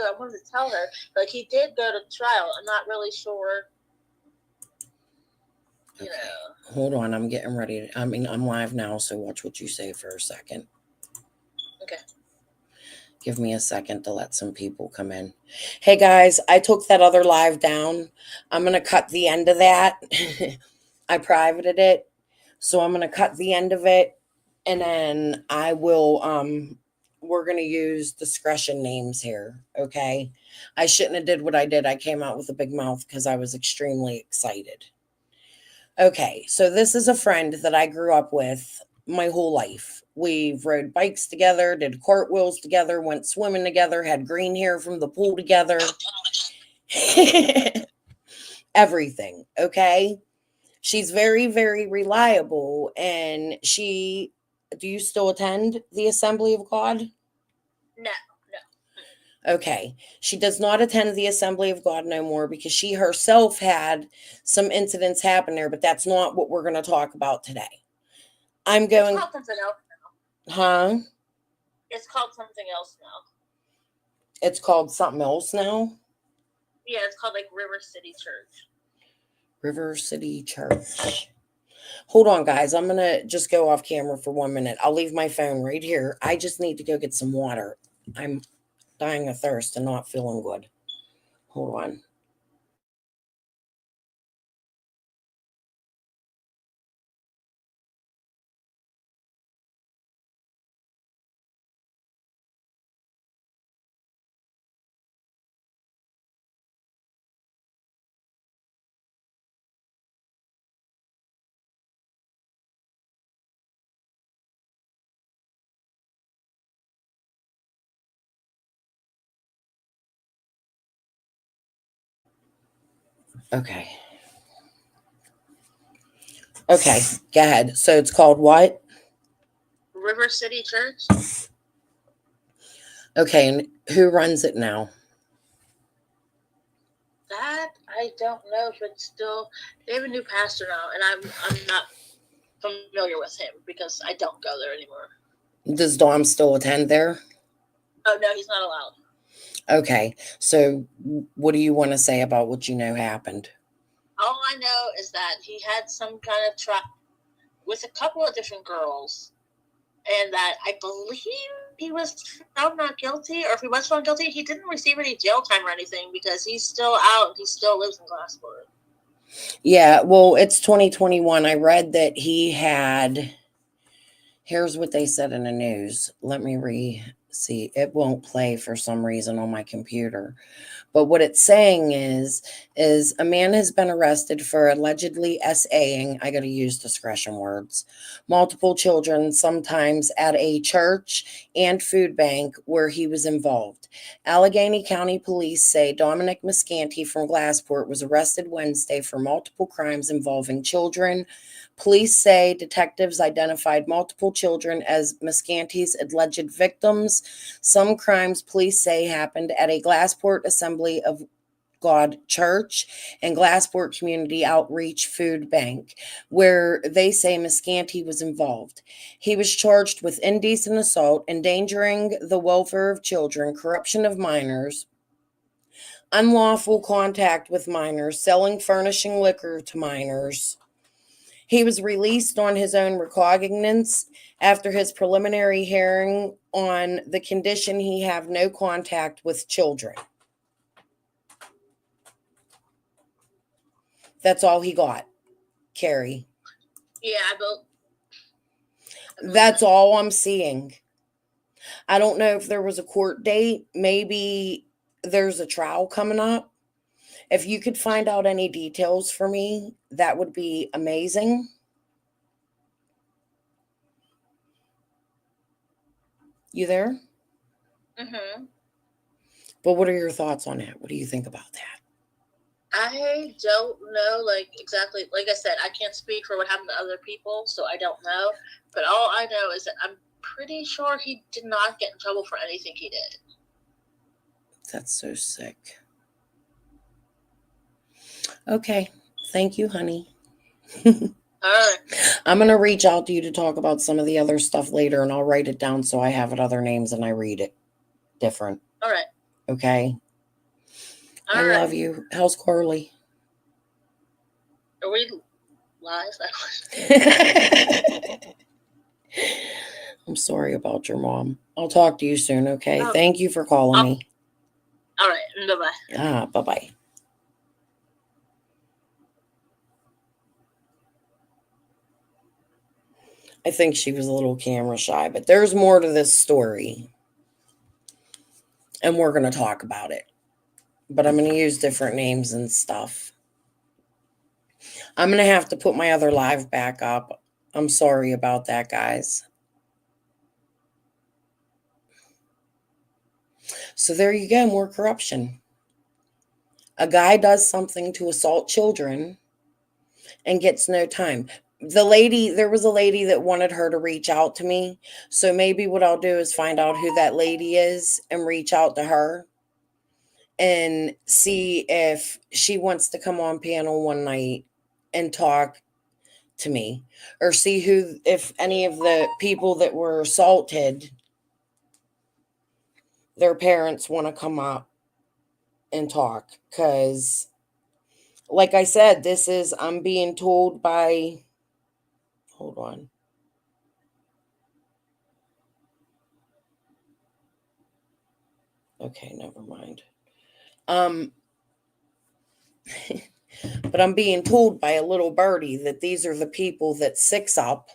I wanted to tell her, like, he did go to trial. I'm not really sure, you Okay. know. Hold on. I'm getting ready. I'm live now, so watch what you say for a second. Okay. Give me a second to let some people come in. Hey guys, I took that other live down. I'm going to cut the end of that. I privated it. So I'm going to cut the end of it, and then I will we're going to use discretion names here, okay? I shouldn't have did what I did. I came out with a big mouth because I was extremely excited. Okay, so this is a friend that I grew up with my whole life. We've rode bikes together, did cartwheels together, went swimming together, had green hair from the pool together. Everything, okay? She's very, very reliable. And do you still attend the Assembly of God? No, no. Okay. She does not attend the Assembly of God no more because she herself had some incidents happen there, but that's not what we're going to talk about today. I'm It's going, called something else now. huh? It's called something else now. It's called something else now? Yeah, it's called like River City Church. River City Church. Hold on, guys. I'm going to just go off camera for 1 minute. I'll leave my phone right here. I just need to go get some water. I'm dying of thirst and not feeling good. Hold on. Okay. Okay. Go ahead. So it's called what? River City Church? Okay. And who runs it now? That I don't know if it's still. They have a new pastor now, and I'm not familiar with him because I don't go there anymore. Does Dom still attend there? Oh no, he's not allowed. Okay. So what do you want to say about what you know happened? All I know is that he had some kind of with a couple of different girls, and that I believe he was found not guilty, or if he was found guilty, he didn't receive any jail time or anything because he's still out and he still lives in Glassport. Yeah. Well, it's 2021. I read that he had. Here's what they said in the news. Let me see. It won't play for some reason on my computer. But what it's saying is a man has been arrested for allegedly SAing, I got to use discretion words, multiple children, sometimes at a church and food bank where he was involved. Allegheny County Police say Dominic Muscante from Glassport was arrested Wednesday for multiple crimes involving children. Police say detectives identified multiple children as Muscante's alleged victims. Some crimes police say happened at a Glassport Assembly of God Church and Glassport Community Outreach Food Bank, where they say Muscante was involved. He was charged with indecent assault, endangering the welfare of children, corruption of minors, unlawful contact with minors, selling, furnishing liquor to minors. He was released on his own recognizance after his preliminary hearing on the condition he have no contact with children. That's all he got, Carrie. Yeah, I believe That's that. all I'm seeing. I don't know if there was a court date. Maybe there's a trial coming up. If you could find out any details for me, that would be amazing. You there? Mm-hmm. But what are your thoughts on it? What do you think about that? I don't know, like, exactly. Like I said, I can't speak for what happened to other people, so I don't know. But all I know is that I'm pretty sure he did not get in trouble for anything he did. That's so sick. Okay. Thank you, honey. All right. I'm going to reach out to you to talk about some of the other stuff later, and I'll write it down so I have it other names and I read it different. All right. Okay. All I right. love you. How's Carly? Are we live? I'm sorry about your mom. I'll talk to you soon, okay? Oh, Thank you for calling me. all right. Bye-bye. Bye-bye. I think she was a little camera shy, but there's more to this story. And we're going to talk about it. But I'm going to use different names and stuff. I'm going to have to put my other live back up. I'm sorry about that, guys. So there you go, more corruption. A guy does something to assault children and gets no time. There was a lady that wanted her to reach out to me. So maybe what I'll do is find out who that lady is and reach out to her and see if she wants to come on panel one night and talk to me, or see if any of the people that were assaulted, their parents want to come up and talk. Because like I said, I'm being told by, hold on. Okay, never mind. But I'm being told by a little birdie that these are the people that Six Up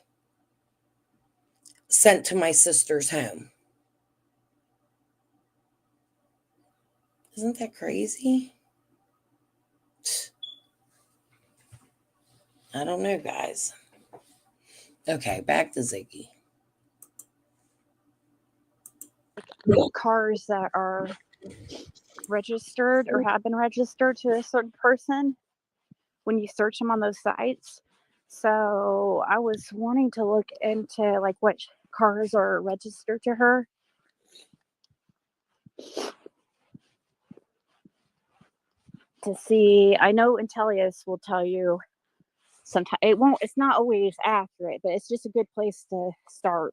sent to my sister's home. Isn't that crazy? I don't know, guys. Okay, back to Ziggy. Cars that are registered or have been registered to a certain person when you search them on those sites. So I was wanting to look into like which cars are registered to her. To see, I know Intellius will tell you sometimes it's not always accurate, but it's just a good place to start.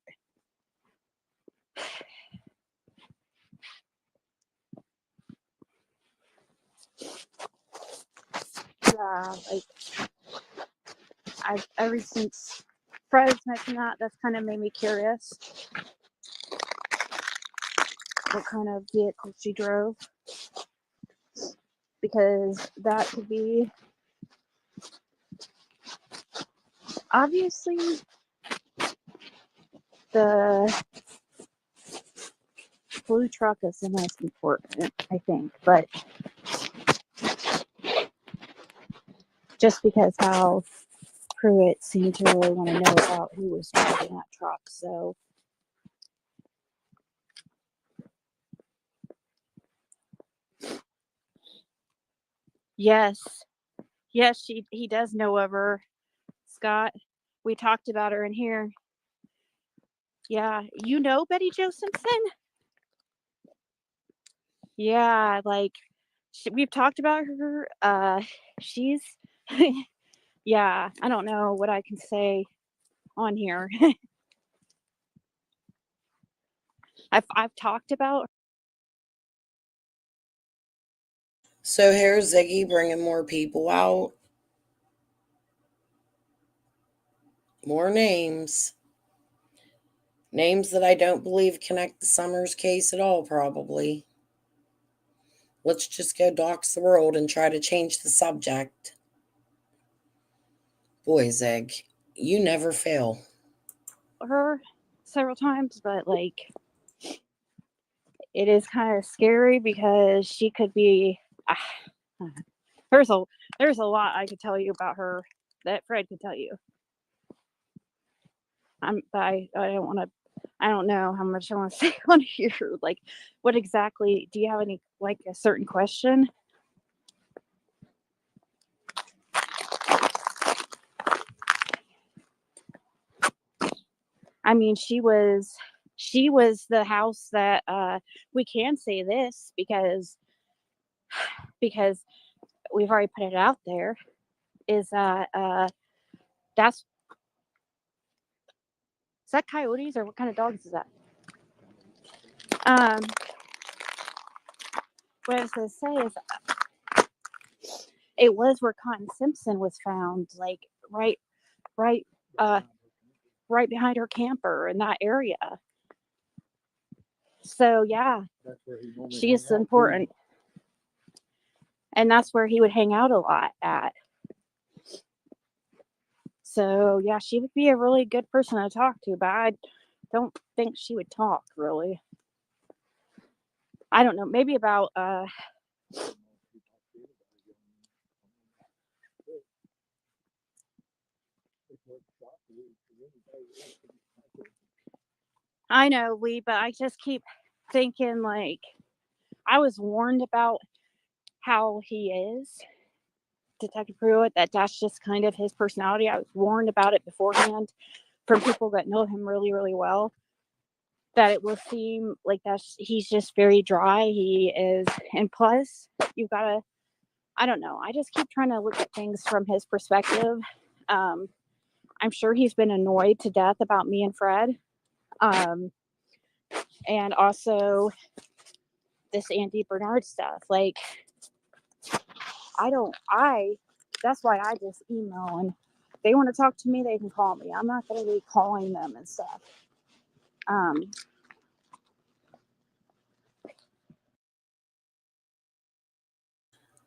Yeah, like I've ever since Fred's mentioned that's kind of made me curious what kind of vehicle she drove, because that could be obviously the blue truck is the most important, I think, but just because how Pruitt seemed to really want to know about who was driving that truck, so yes, he does know of her, Scott. We talked about her in here. Yeah, you know Betty Jo Simpson? Yeah, like we've talked about her. She's yeah, I don't know what I can say on here. I've talked about. So here's Ziggy bringing more people out. More names. Names that I don't believe connect the Summers case at all, probably. Let's just go dox the world and try to change the subject. Boy, Zig, you never fail. Her several times, but like it is kind of scary because she could be there's a lot I could tell you about her that Fred could tell you. I don't want to, I don't know how much I want to say on here. Like, what exactly, do you have any, like a certain question? I mean, she was the house that, we can say this because we've already put it out there, is that, is that coyotes or what kind of dogs is that? what I was going to say is it was where Cotton Simpson was found, like right, uh, right behind her camper in that area. So yeah, she's important, and that's where he would hang out a lot at. So yeah, she would be a really good person to talk to, but I don't think she would talk really. I don't know, maybe about I know, Lee, but I just keep thinking like I was warned about how he is, Detective Pruitt, that's just kind of his personality. I was warned about it beforehand from people that know him really, really well, that it will seem like he's just very dry. He is, and plus, you've got to, I don't know, I just keep trying to look at things from his perspective. I'm sure he's been annoyed to death about me and Fred. And also this Andy Bernard stuff. Like, that's why I just email, and if they want to talk to me, they can call me. I'm not going to be calling them and stuff.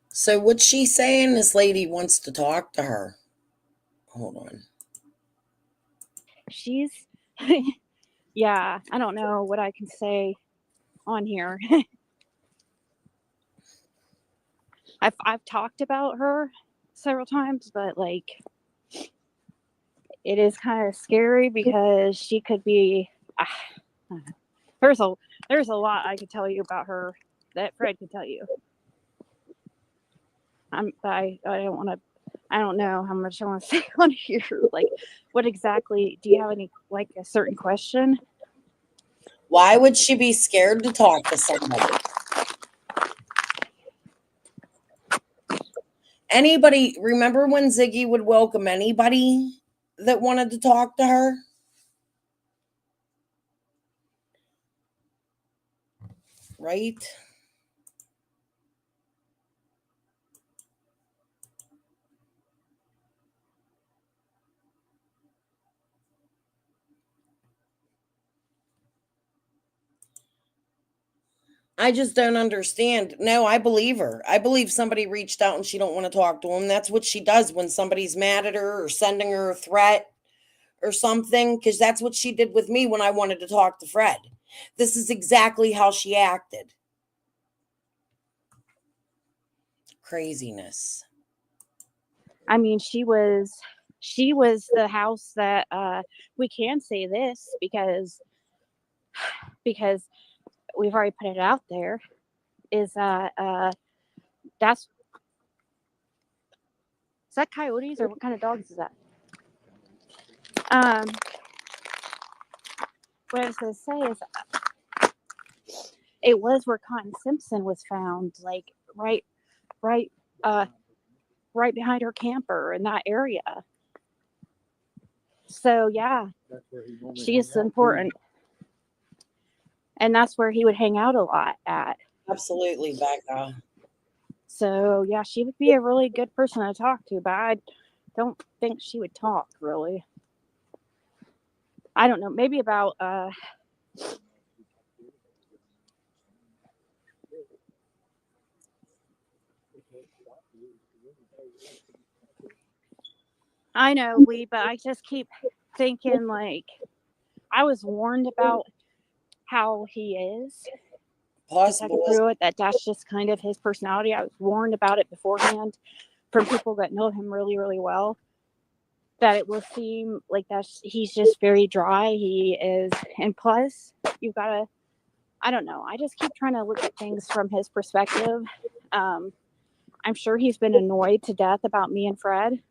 So what's she saying? This lady wants to talk to her. Hold on. She's, yeah, I don't know what I can say on here. I've talked about her several times, but like, it is kind of scary because she could be. There's a lot I could tell you about her that Fred could tell you. I don't want to. I don't know how much I want to say on here. Like, what exactly? Do you have any, like, a certain question? Why would she be scared to talk to somebody? Anybody, remember when Ziggy would welcome anybody that wanted to talk to her? Right? I just don't understand. No, I believe her. I believe somebody reached out and she don't want to talk to him. That's what she does when somebody's mad at her or sending her a threat or something, because that's what she did with me when I wanted to talk to Fred. This is exactly how she acted. Craziness. I mean, she was the house that we can say this because we've already put it out there, is that's is that coyotes or what kind of dogs is that? What I was going to say is it was where Cotton Simpson was found, like right right behind her camper in that area. So yeah, she's important, and that's where he would hang out a lot at. Absolutely, Becca. So yeah, she would be a really good person to talk to, but I don't think she would talk really. I don't know, maybe about I know, Lee, but I just keep thinking like I was warned about how he is, Detective Possible. Pruitt, that's just kind of his personality. I was warned about it beforehand from people that know him really, really well, that it will seem like he's just very dry. He is, and plus, you've got to, I don't know, I just keep trying to look at things from his perspective. I'm sure he's been annoyed to death about me and Fred.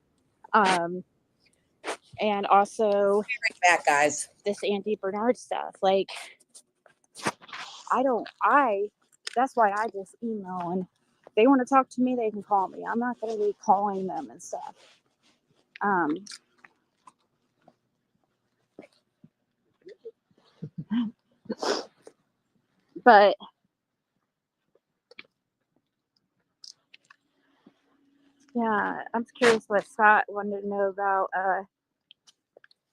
And also Back, guys. this Andy Bernard stuff. Like, that's why I just email, and if they want to talk to me, they can call me. I'm not going to be calling them and stuff. But I'm curious what Scott wanted to know about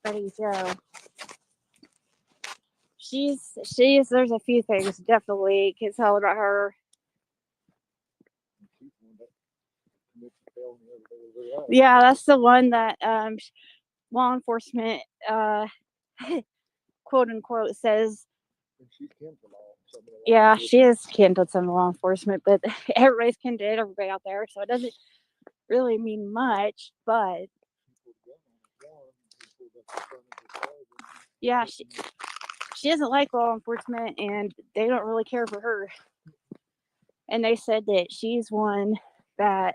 Betty Jo. She's there's a few things definitely can tell about her. Yeah, that's the one that law enforcement quote unquote says. Yeah, she is kin to some law enforcement, but everybody's kin to everybody out there, so it doesn't really mean much. But yeah, she doesn't like law enforcement, and they don't really care for her. And they said that she's one that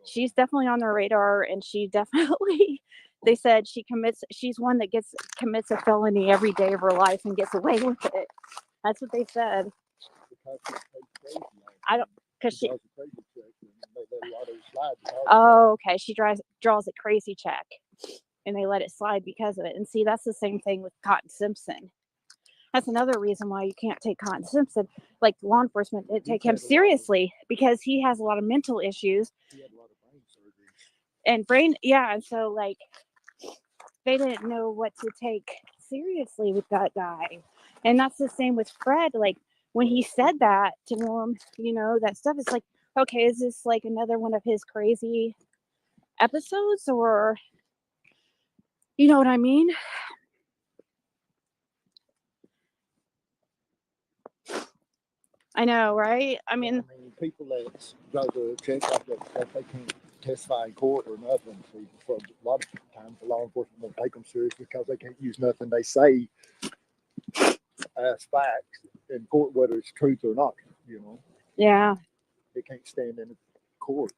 she's definitely on their radar, and she definitely. They said she's one that commits a felony every day of her life and gets away with it. That's what they said. I don't, because she. Oh, okay. She draws a crazy check, and they let it slide because of it. And see, that's the same thing with Cotton Simpson. That's another reason why you can't take Cotton Simpson. Like law enforcement didn't take him seriously because he has a lot of mental issues. And and so like they didn't know what to take seriously with that guy. And that's the same with Fred. Like when he said that to him, that stuff is like, okay, is this like another one of his crazy episodes, or you know what I mean? I know, right? I mean people that go to check like that, they can't testify in court or nothing. See, for a lot of times, the law enforcement won't take them serious because they can't use nothing they say as facts in court, whether it's truth or not. Yeah. They can't stand in court.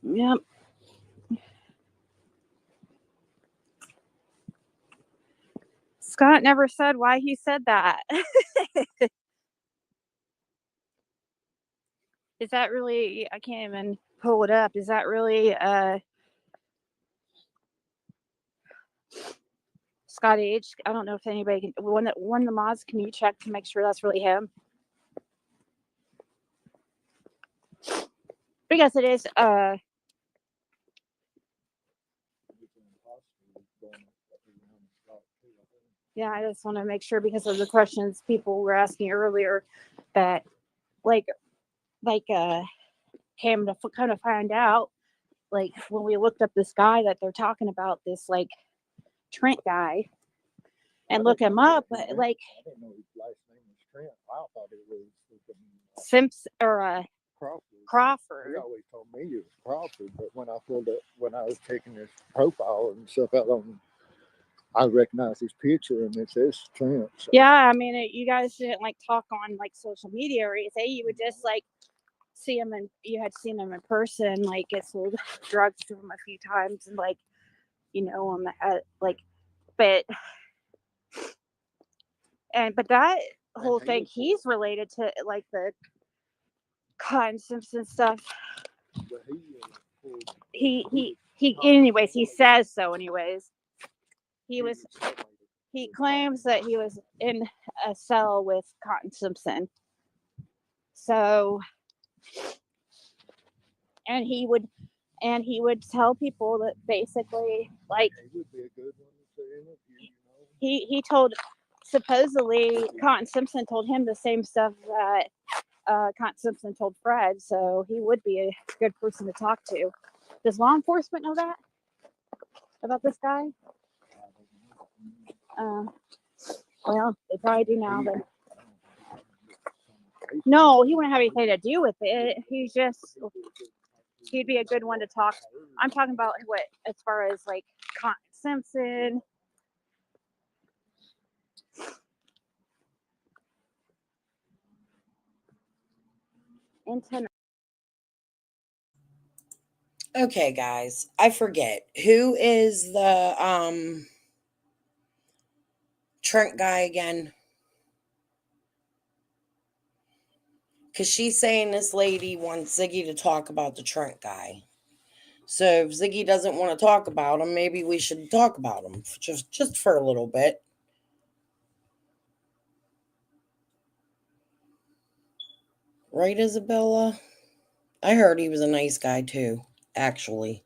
Yep. Scott never said why he said that. Is that really, I can't even pull it up. Is that really Scott H? I don't know if anybody can, one of the mods, can you check to make sure that's really him? Because it is yeah, I just want to make sure because of the questions people were asking earlier that like came to kind of find out, like when we looked up this guy that they're talking about, this like Trent guy, and look him up, like I didn't know his last name was Trent. I thought it was Simpson or Crawford. He always told me it was Crawford, but when I was taking his profile and stuff out on, I recognized his picture and it says Trent. So. Yeah, I mean, you guys didn't like talk on like social media or anything. You would just like see him, and you had seen him in person, like get sold drugs to him a few times, and like him like, but that whole thing, he's related to like the Cotton Simpson stuff. He anyways, he says so. Anyways, he claims that he was in a cell with Cotton Simpson. So, and he would tell people that basically, like, he told, supposedly Cotton Simpson told him the same stuff that Cotton Simpson told Fred, so he would be a good person to talk to. Does law enforcement know that about this guy? Well, they probably do now, but no, he wouldn't have anything to do with it. He'd be a good one to talk. I'm talking about what, as far as like Cotton Simpson. Okay, guys, I forget who is the Trent guy again, because she's saying this lady wants Ziggy to talk about the Trent guy. So if Ziggy doesn't want to talk about him, maybe we should talk about him just for a little bit. Right, Isabella? I heard he was a nice guy too, actually.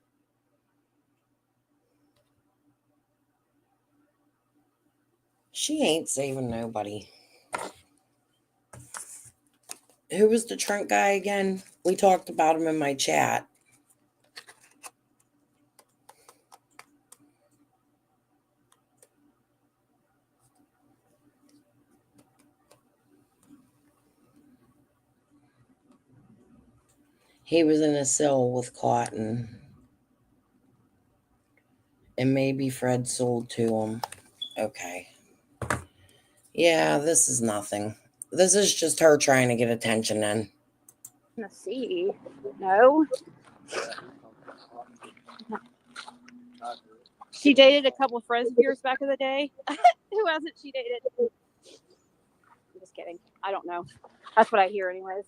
She ain't saving nobody. Who was the Trent guy again? We talked about him in my chat. He was in a cell with Cotton. And maybe Fred sold to him. Okay. Yeah, this is nothing. This is just her trying to get attention in. Let's see. No. She dated a couple of friends of yours back in the day. Who hasn't she dated? I'm just kidding. I don't know. That's what I hear, anyways.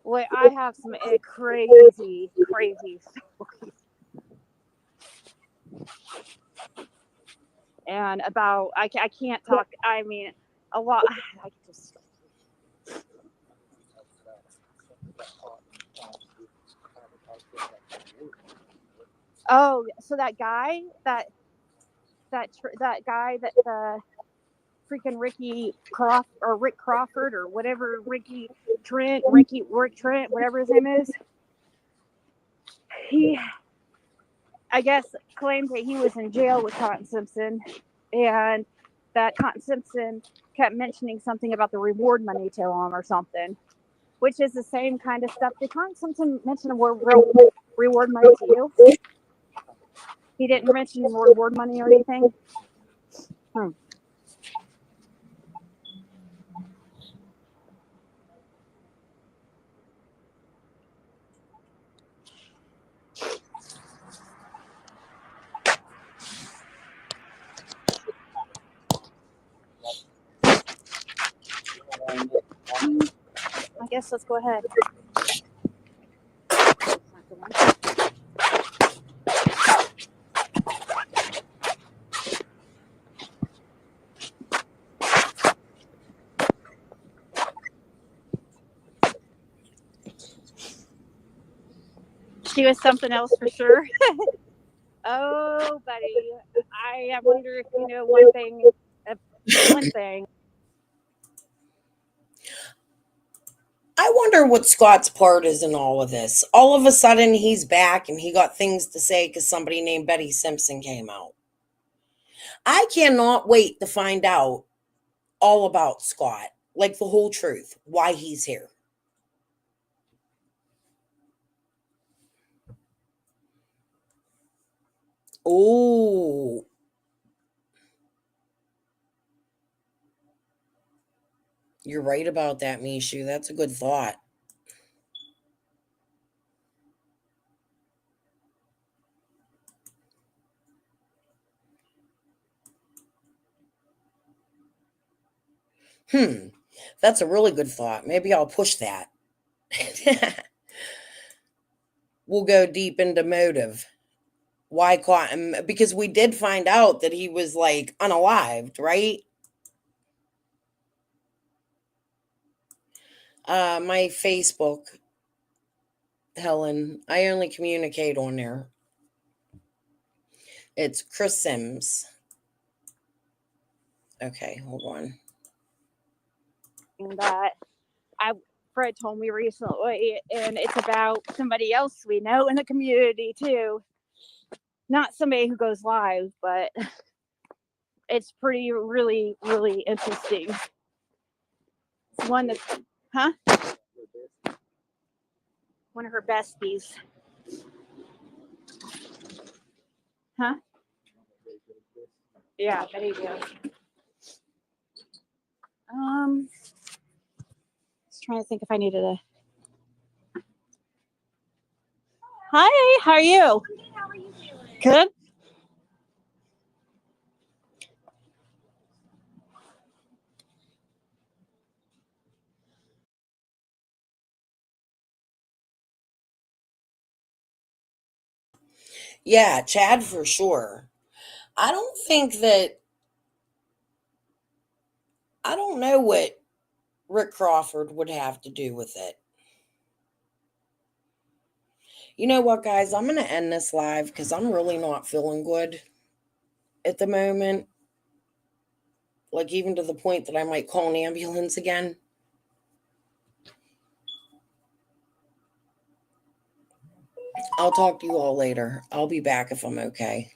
Wait, I have some crazy stories. And about, I can't talk. I mean, a lot. I just. Oh, so that guy, that guy that the freaking Rick Crawford or whatever, Rick Trent, whatever his name is. He, I guess, claimed that he was in jail with Cotton Simpson, and that Cotton Simpson kept mentioning something about the reward money to him or something, which is the same kind of stuff. Did Cotton Simpson mention the word reward money to you? He didn't mention reward money or anything? I guess let's go ahead. She was something else for sure. Oh, buddy, I wonder if you know one thing. I wonder what Scott's part is in all of this. All of a sudden, he's back and he got things to say because somebody named Betty Simpson came out. I cannot wait to find out all about Scott, like the whole truth, why he's here. Oh, you're right about that, Mishu. That's a good thought. That's a really good thought. Maybe I'll push that. We'll go deep into motive. Why Cotton? Because we did find out that he was like unalived, right? My Facebook, Helen, I only communicate on there. It's Chris Sims. Okay, hold on. And Fred told me recently, and it's about somebody else we know in the community too. Not somebody who goes live, but it's really interesting. It's one that's, one of her besties. Yeah, Betty does. Just trying to think if I needed a. Hi, how are you? How are you doing? Good. Yeah, Chad for sure. I don't know Rick Crawford would have to do with it. You know what, guys? I'm going to end this live because I'm really not feeling good at the moment. Like, even to the point that I might call an ambulance again. I'll talk to you all later. I'll be back if I'm okay.